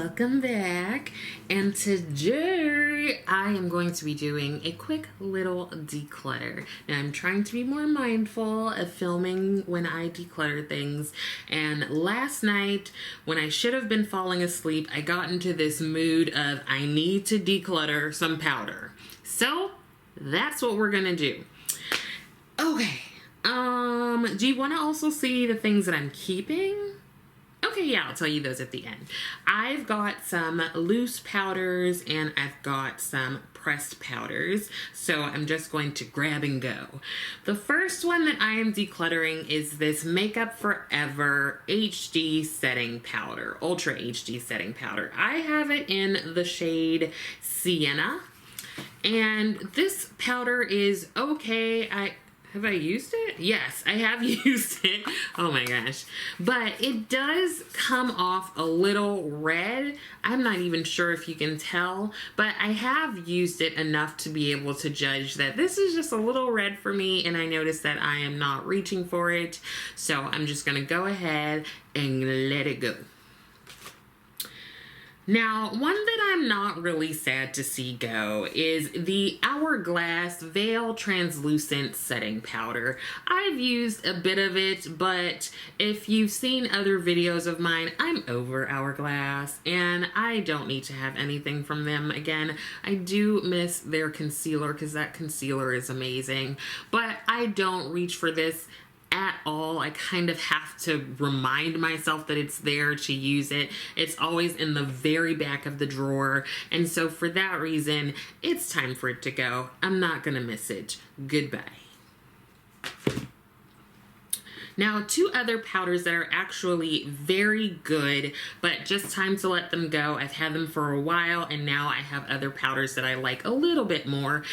welcome back. And today I am going to be doing a quick little declutter. Now I'm trying to be more mindful of filming when I declutter things. And last night, when I should have been falling asleep, I got into this mood of I need to declutter some powder. So that's what we're gonna do. Okay. Do you want to also see the things that I'm keeping? Okay, yeah, I'll tell you those at the end. I've got some loose powders and I've got some pressed powders, so I'm just going to grab and go. The first one that I am decluttering is this Makeup Forever HD setting powder, Ultra HD setting powder. I have it in the shade Sienna, and this powder is okay. Have I used it? Yes, I have used it. Oh my gosh. But it does come off a little red. I'm not even sure if you can tell, but I have used it enough to be able to judge that this is just a little red for me, and I noticed that I am not reaching for it. So I'm just gonna go ahead and let it go. Now, one that I'm not really sad to see go is the Hourglass Veil Translucent Setting Powder. I've used a bit of it, but if you've seen other videos of mine, I'm over Hourglass, and I don't need to have anything from them again. I do miss their concealer, because that concealer is amazing, but I don't reach for this at all. I kind of have to remind myself that it's there to use it. It's always in the very back of the drawer, and so for that reason, it's time for it to go. I'm not gonna miss it. Goodbye. Now, two other powders that are actually very good, but just time to let them go. I've had them for a while, and now I have other powders that I like a little bit more.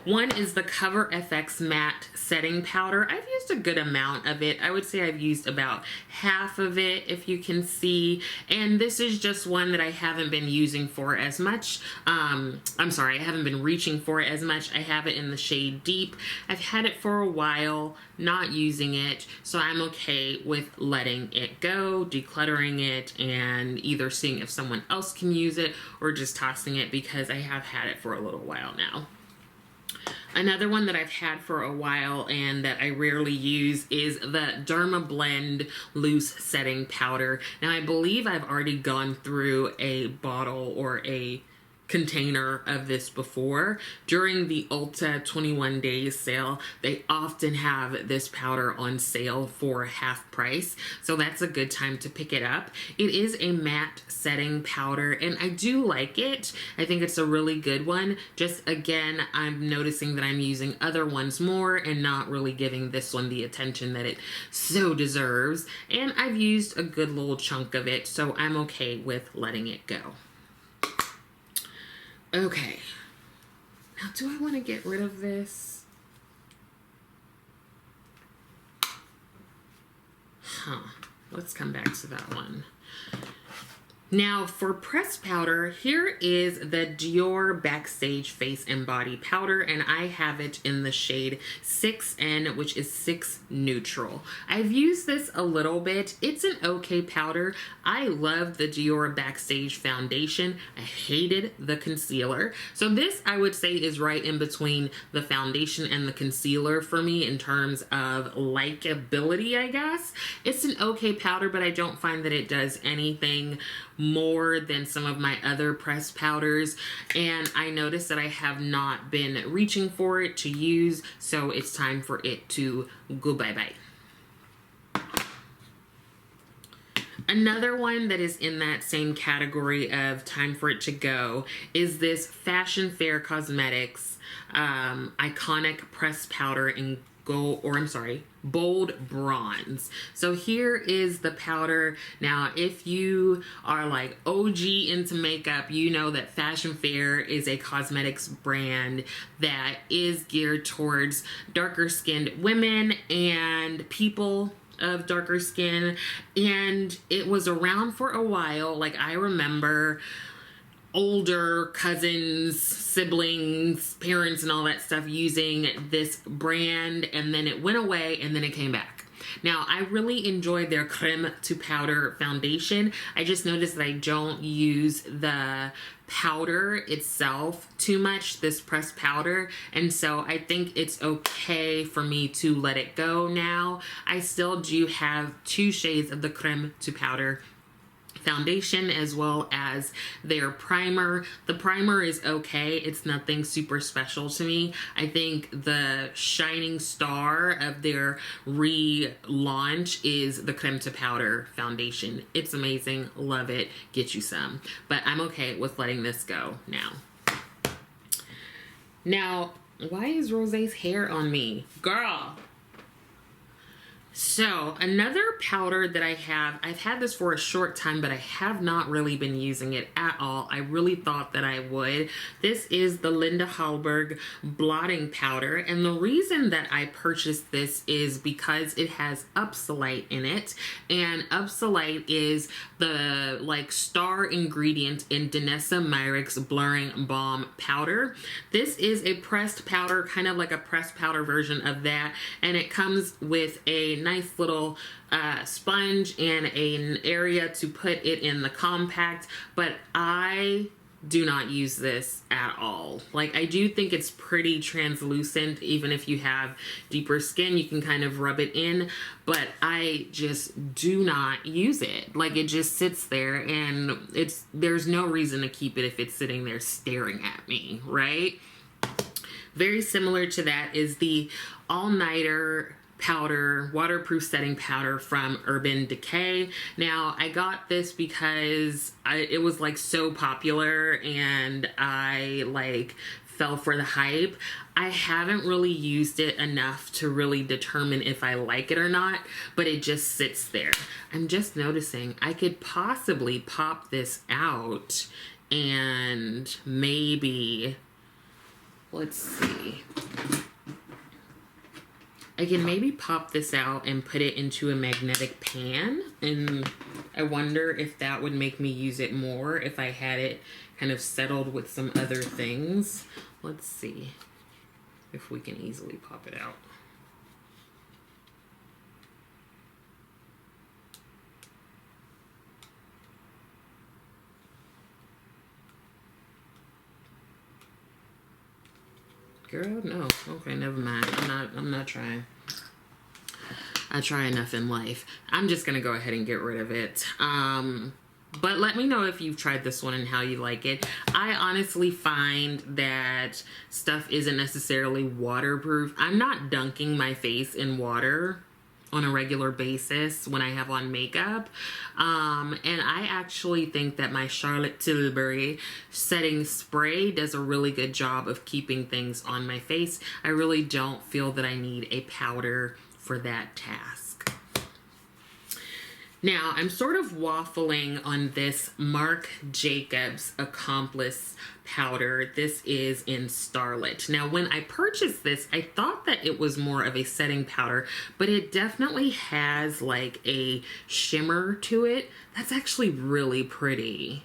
One is the Cover FX Matte Setting Powder. I've used a good amount of it. I would say I've used about half of it, if you can see. And this is just one that I haven't been using for as much. I haven't been reaching for it as much. I have it in the shade Deep. I've had it for a while, not using it. So I'm okay with letting it go, decluttering it, and either seeing if someone else can use it or just tossing it because I have had it for a little while now. Another one that I've had for a while and that I rarely use is the Derma Blend Loose Setting Powder. Now, I believe I've already gone through a bottle or a container of this before. During the Ulta 21 days sale, they often have this powder on sale for half price, so that's a good time to pick it up. It is a matte setting powder, and I do like it. I think it's a really good one. Just again, I'm noticing that I'm using other ones more and not really giving this one the attention that it so deserves, and I've used a good little chunk of it, so I'm okay with letting it go. Okay, now do I want to get rid of this? Let's come back to that one. Now, for pressed powder, here is the Dior Backstage Face and Body Powder, and I have it in the shade 6N, which is 6 Neutral. I've used this a little bit. It's an okay powder. I love the Dior Backstage Foundation. I hated the concealer. So this, I would say, is right in between the foundation and the concealer for me in terms of likability, I guess. It's an okay powder, but I don't find that it does anything more than some of my other pressed powders, and I noticed that I have not been reaching for it to use, so it's time for it to go bye-bye. Another one that is in that same category of time for it to go is this Fashion Fair Cosmetics Iconic Pressed Powder in Bold Bronze. So here is the powder. Now, if you are like OG into makeup, you know that Fashion Fair is a cosmetics brand that is geared towards darker skinned women and people of darker skin, and it was around for a while. Like, I remember older cousins, siblings, parents, and all that stuff using this brand, and then it went away, and then it came back. Now, I really enjoy their creme to powder foundation. I just noticed that I don't use the powder itself too much, this pressed powder, and so I think it's okay for me to let it go now. I still do have 2 shades of the creme to powder foundation as well as their primer. The primer is okay. It's nothing super special to me. I think the shining star of their relaunch is the creme to powder foundation. It's amazing. Love it. Get you some. But I'm okay with letting this go now. Now, why is Rosé's hair on me? Girl. So another powder that I have, I've had this for a short time, but I have not really been using it at all. I really thought that I would. This is the Linda Hallberg blotting powder. And the reason that I purchased this is because it has Upsolite in it. And Upsolite is the like star ingredient in Danessa Myricks Blurring Balm powder. This is a pressed powder, kind of like a pressed powder version of that. And it comes with a nice little sponge and an area to put it in the compact, but I do not use this at all. Like, I do think it's pretty translucent. Even if you have deeper skin, you can kind of rub it in, but I just do not use it. Like, it just sits there, and there's no reason to keep it if it's sitting there staring at me, right? Very similar to that is the All Nighter powder, waterproof setting powder from Urban Decay. Now, I got this because it was like so popular and I like fell for the hype. I haven't really used it enough to really determine if I like it or not, but it just sits there. I'm just noticing I could possibly pop this out and maybe, let's see. I can maybe pop this out and put it into a magnetic pan, and I wonder if that would make me use it more if I had it kind of settled with some other things. Let's see if we can easily pop it out. Girl, no. Okay, never mind. I'm not trying. I try enough in life. I'm just gonna go ahead and get rid of it. But let me know if you've tried this one and how you like it. I honestly find that stuff isn't necessarily waterproof. I'm not dunking my face in water on a regular basis when I have on makeup. And I actually think that my Charlotte Tilbury setting spray does a really good job of keeping things on my face. I really don't feel that I need a powder for that task. Now, I'm sort of waffling on this Marc Jacobs Accomplice powder. This is in Starlit. Now, when I purchased this, I thought that it was more of a setting powder, but it definitely has like a shimmer to it. That's actually really pretty.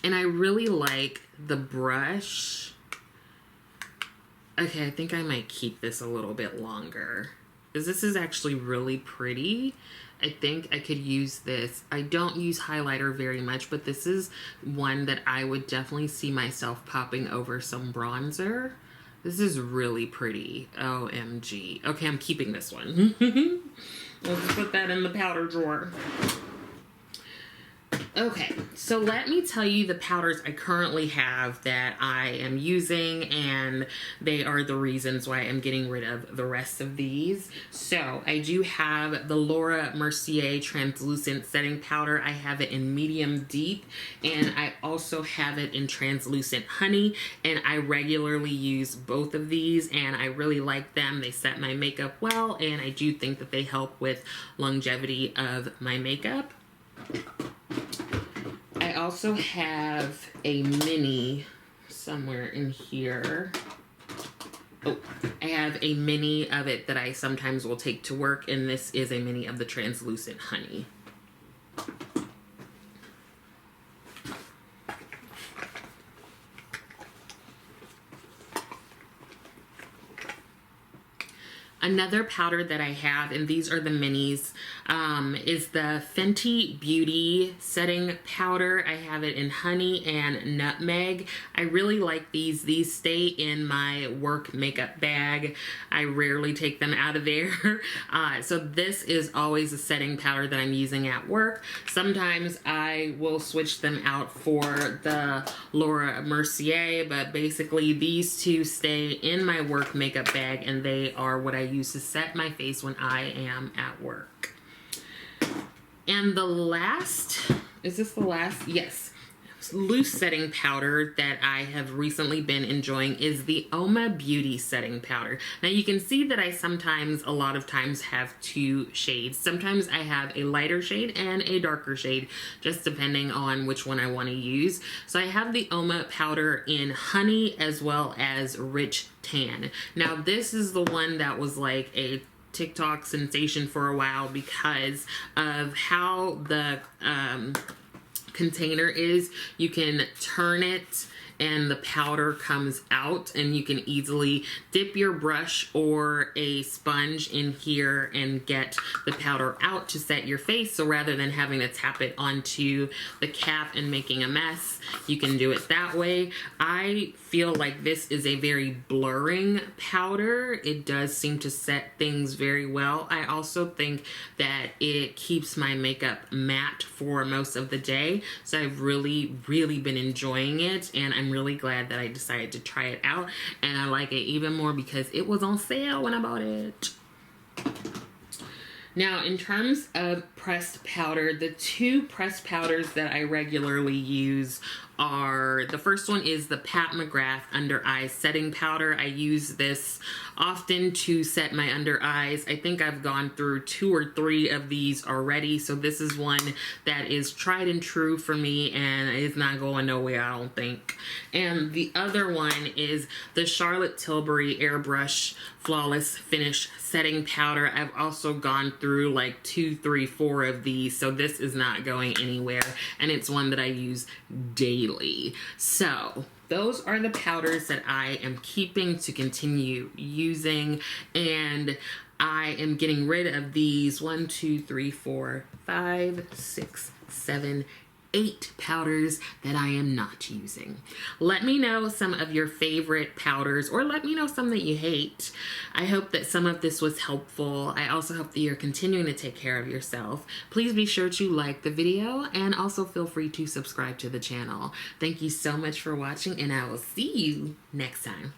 And I really like the brush. Okay, I think I might keep this a little bit longer, because this is actually really pretty. I think I could use this. I don't use highlighter very much, but this is one that I would definitely see myself popping over some bronzer. This is really pretty. OMG. Okay, I'm keeping this one. Let's put that in the powder drawer. Okay, so let me tell you the powders I currently have that I am using, and they are the reasons why I'm getting rid of the rest of these. So I do have the Laura Mercier translucent setting powder. I have it in medium deep, and I also have it in translucent honey, and I regularly use both of these, and I really like them. They set my makeup well, and I do think that they help with longevity of my makeup. I also have a mini somewhere in here. Oh, I have a mini of it that I sometimes will take to work, and this is a mini of the translucent honey. Another powder that I have, and these are the minis, is the Fenty Beauty setting powder. I have it in honey and nutmeg. I really like these. These stay in my work makeup bag. I rarely take them out of there. So this is always a setting powder that I'm using at work. Sometimes I will switch them out for the Laura Mercier, but basically these two stay in my work makeup bag, and they are what I use to set my face when I am at work. And the last, is this the last? Yes. Loose setting powder that I have recently been enjoying is the Oma Beauty setting powder. Now you can see that I sometimes, a lot of times, have two shades. Sometimes I have a lighter shade and a darker shade, just depending on which one I want to use. So I have the Oma powder in honey as well as rich tan. Now this is the one that was like a TikTok sensation for a while because of how the container is. You can turn it and the powder comes out, and you can easily dip your brush or a sponge in here and get the powder out to set your face. So rather than having to tap it onto the cap and making a mess, you can do it that way. I feel like this is a very blurring powder. It does seem to set things very well. I also think that it keeps my makeup matte for most of the day. So I've really been enjoying it, and I'm really glad that I decided to try it out, and I like it even more because it was on sale when I bought it. Now, in terms of pressed powder, the two pressed powders that I regularly use are, the first one is the Pat McGrath Under Eye Setting Powder. I use this often to set my under eyes. I think I've gone through 2 or 3 of these already, so this is one that is tried and true for me and is not going nowhere, I don't think. And the other one is the Charlotte Tilbury Airbrush Flawless Finish Setting Powder. I've also gone through like 2, 3, 4 of these, so this is not going anywhere, and it's one that I use daily. So those are the powders that I am keeping to continue using, and I am getting rid of these 1, 2, 3, 4, 5, 6, 7, 8 powders that I am not using. Let me know some of your favorite powders, or let me know some that you hate. I hope that some of this was helpful. I also hope that you're continuing to take care of yourself. Please be sure to like the video, and also feel free to subscribe to the channel. Thank you so much for watching, and I will see you next time.